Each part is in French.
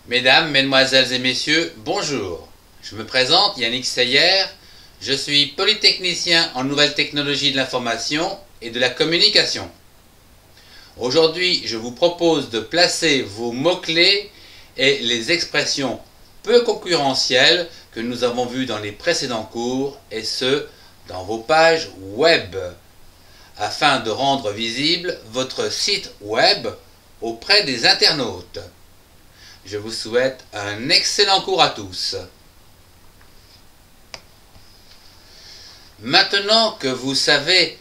Mesdames, Mesdemoiselles et Messieurs, bonjour. Je me présente, Yannick Seyer. Je suis polytechnicien en nouvelles technologies de l'information et de la communication. Aujourd'hui, je vous propose de placer vos mots-clés et les expressions peu concurrentielles que nous avons vues dans les précédents cours, et ce, dans vos pages web, afin de rendre visible votre site web auprès des internautes. Je vous souhaite un excellent cours à tous. Maintenant que vous savez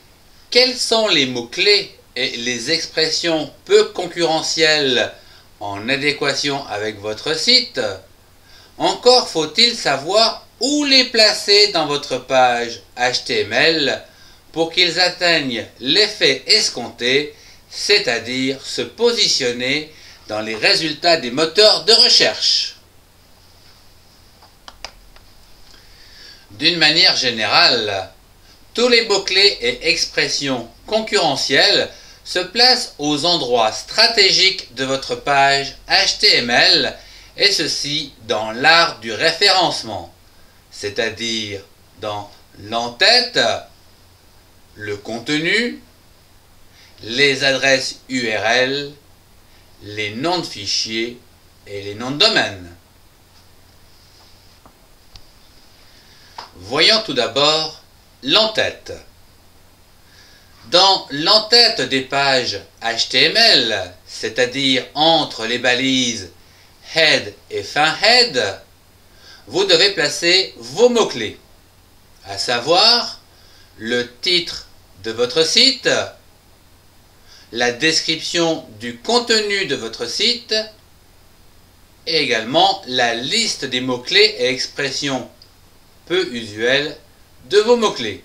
quels sont les mots-clés et les expressions peu concurrentielles en adéquation avec votre site, encore faut-il savoir où les placer dans votre page HTML pour qu'ils atteignent l'effet escompté, c'est-à-dire se positionner dans les résultats des moteurs de recherche. D'une manière générale, tous les mots-clés et expressions concurrentielles se placent aux endroits stratégiques de votre page HTML, et ceci dans l'art du référencement, c'est-à-dire dans l'entête, le contenu, les adresses URL, les noms de fichiers et les noms de domaine. Voyons tout d'abord l'entête. Dans l'entête des pages HTML, c'est-à-dire entre les balises head et fin head, vous devez placer vos mots-clés, à savoir le titre de votre site, la description du contenu de votre site et également la liste des mots-clés et expressions peu usuelles de vos mots-clés.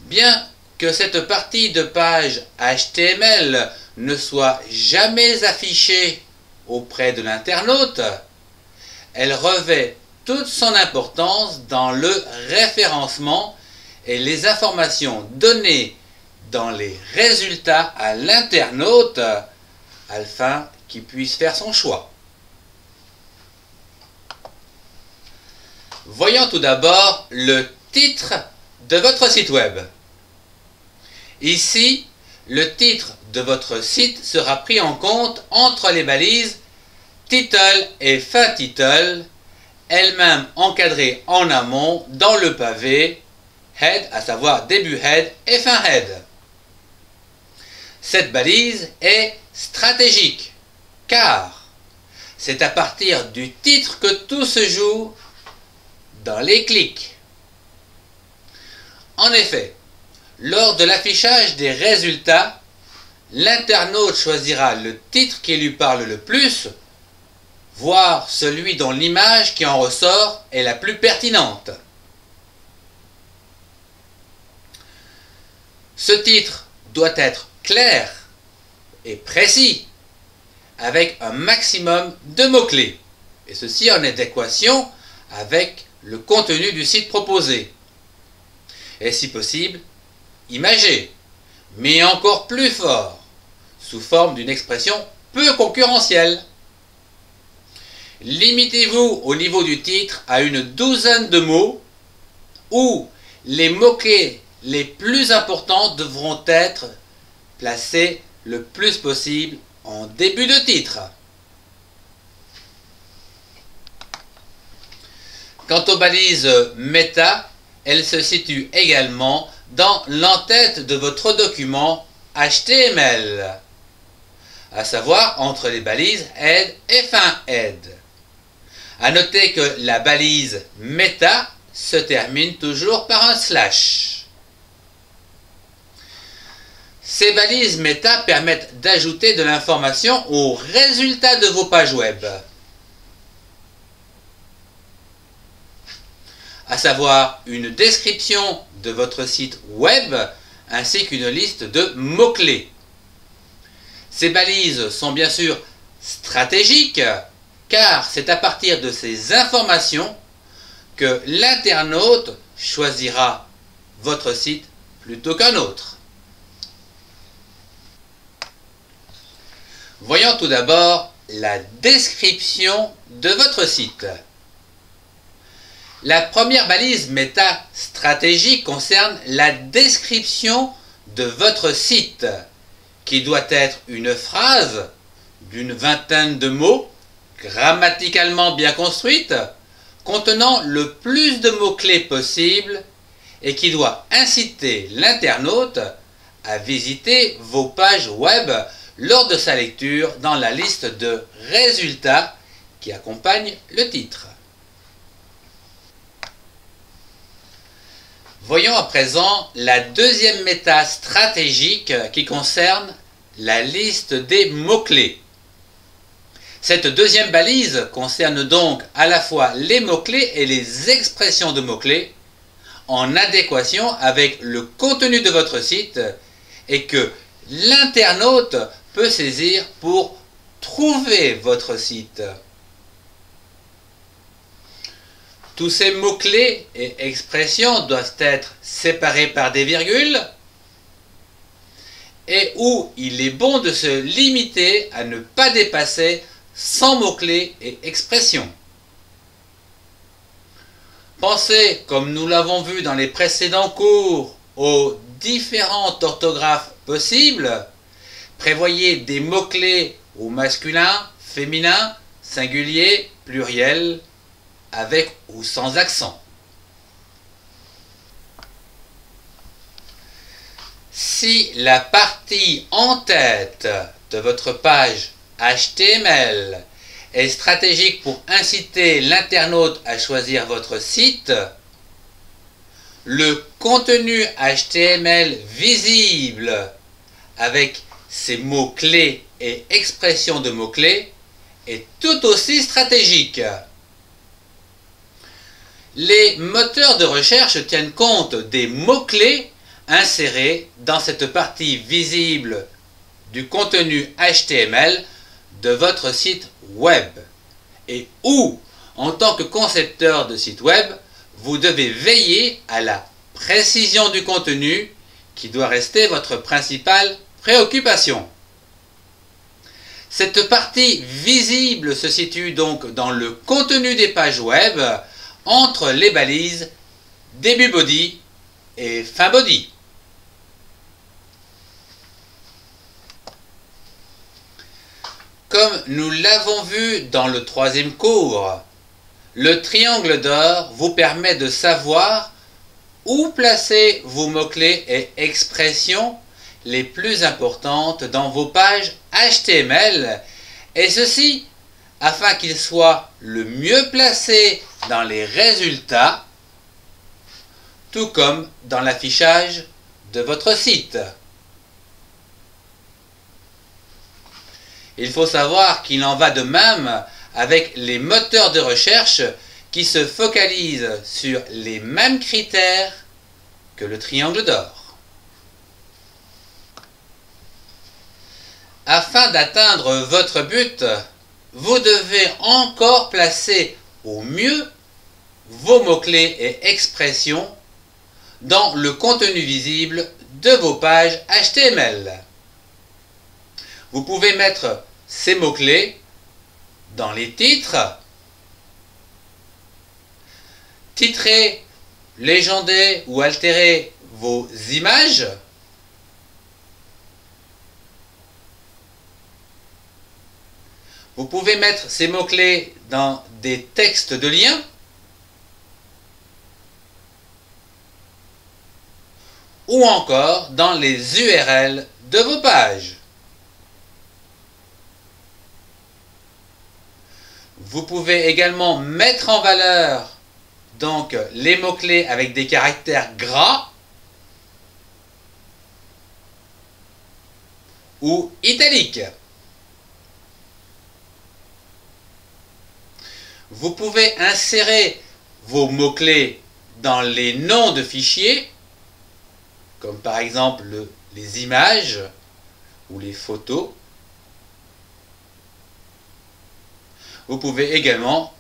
Bien que cette partie de page HTML ne soit jamais affichée auprès de l'internaute, elle revêt toute son importance dans le référencement et les informations données dans les résultats à l'internaute afin qu'il puisse faire son choix. Voyons tout d'abord le titre de votre site web. Ici, le titre de votre site sera pris en compte entre les balises title et fin title, elles-mêmes encadrées en amont dans le pavé head, à savoir début head et fin head. Cette balise est stratégique, car c'est à partir du titre que tout se joue dans les clics. En effet, lors de l'affichage des résultats, l'internaute choisira le titre qui lui parle le plus, voire celui dont l'image qui en ressort est la plus pertinente. Ce titre doit être clair et précis, avec un maximum de mots-clés, et ceci en adéquation avec le contenu du site proposé. Et si possible, imagé, mais encore plus fort, sous forme d'une expression peu concurrentielle. Limitez-vous au niveau du titre à une douzaine de mots, où les mots-clés les plus importants devront être placés le plus possible en début de titre. Quant aux balises méta, elles se situent également dans l'entête de votre document HTML, à savoir entre les balises head et fin head. À noter que la balise méta se termine toujours par un slash. Ces balises méta permettent d'ajouter de l'information aux résultats de vos pages web, à savoir une description de votre site web ainsi qu'une liste de mots-clés. Ces balises sont bien sûr stratégiques, car c'est à partir de ces informations que l'internaute choisira votre site plutôt qu'un autre. Voyons tout d'abord la description de votre site. La première balise méta stratégique concerne la description de votre site, qui doit être une phrase d'une vingtaine de mots, grammaticalement bien construite, contenant le plus de mots-clés possible et qui doit inciter l'internaute à visiter vos pages web lors de sa lecture dans la liste de résultats qui accompagne le titre. Voyons à présent la deuxième méta stratégique qui concerne la liste des mots-clés. Cette deuxième balise concerne donc à la fois les mots-clés et les expressions de mots-clés en adéquation avec le contenu de votre site et que l'internaute peut saisir pour trouver votre site. Tous ces mots-clés et expressions doivent être séparés par des virgules et où il est bon de se limiter à ne pas dépasser 100 mots-clés et expressions. Pensez, comme nous l'avons vu dans les précédents cours, aux différentes orthographes possibles. Prévoyez des mots-clés au masculin, féminin, singulier, pluriel, avec ou sans accent. Si la partie en tête de votre page HTML est stratégique pour inciter l'internaute à choisir votre site, le contenu HTML visible avec ses mots-clés et expressions de mots-clés est tout aussi stratégique. Les moteurs de recherche tiennent compte des mots-clés insérés dans cette partie visible du contenu HTML de votre site web et où, en tant que concepteur de site web, vous devez veiller à la précision du contenu qui doit rester votre principale préoccupation. Cette partie visible se situe donc dans le contenu des pages web entre les balises début body et fin body. Comme nous l'avons vu dans le troisième cours, le triangle d'or vous permet de savoir où placer vos mots-clés et expressions les plus importantes dans vos pages HTML, et ceci afin qu'ils soient le mieux placés dans les résultats, tout comme dans l'affichage de votre site. Il faut savoir qu'il en va de même avec les moteurs de recherche qui se focalisent sur les mêmes critères que le triangle d'or. Afin d'atteindre votre but, vous devez encore placer au mieux vos mots-clés et expressions dans le contenu visible de vos pages HTML. Vous pouvez mettre ces mots-clés dans les titres, titrer, légender ou altérer vos images, vous pouvez mettre ces mots-clés dans des textes de lien, ou encore dans les URL de vos pages. Vous pouvez également mettre en valeur donc les mots-clés avec des caractères gras ou italiques. Vous pouvez insérer vos mots-clés dans les noms de fichiers, comme par exemple les images ou les photos. Vous pouvez également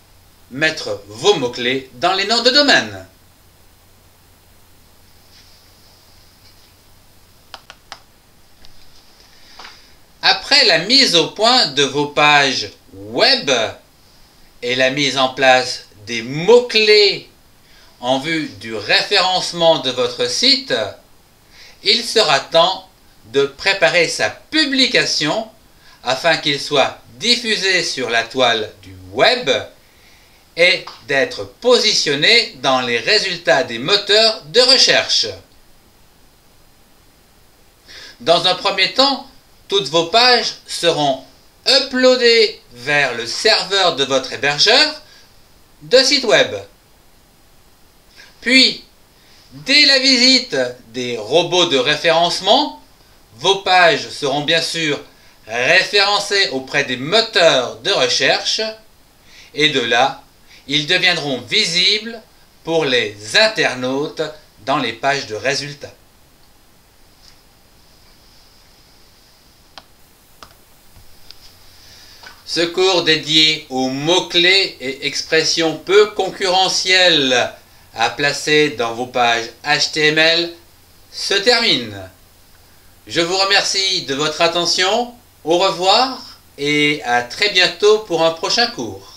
mettre vos mots-clés dans les noms de domaine. Après Après la mise au point de vos pages web et la mise en place des mots-clés en vue du référencement de votre site, il sera temps de préparer sa publication afin qu'il soit diffusé sur la toile du web et d'être positionné dans les résultats des moteurs de recherche. Dans un premier temps, toutes vos pages seront uploadées vers le serveur de votre hébergeur de site web. Puis, dès la visite des robots de référencement, vos pages seront bien sûr référencées auprès des moteurs de recherche et de là, ils deviendront visibles pour les internautes dans les pages de résultats. Ce cours dédié aux mots-clés et expressions peu concurrentielles à placer dans vos pages HTML se termine. Je vous remercie de votre attention, au revoir et à très bientôt pour un prochain cours.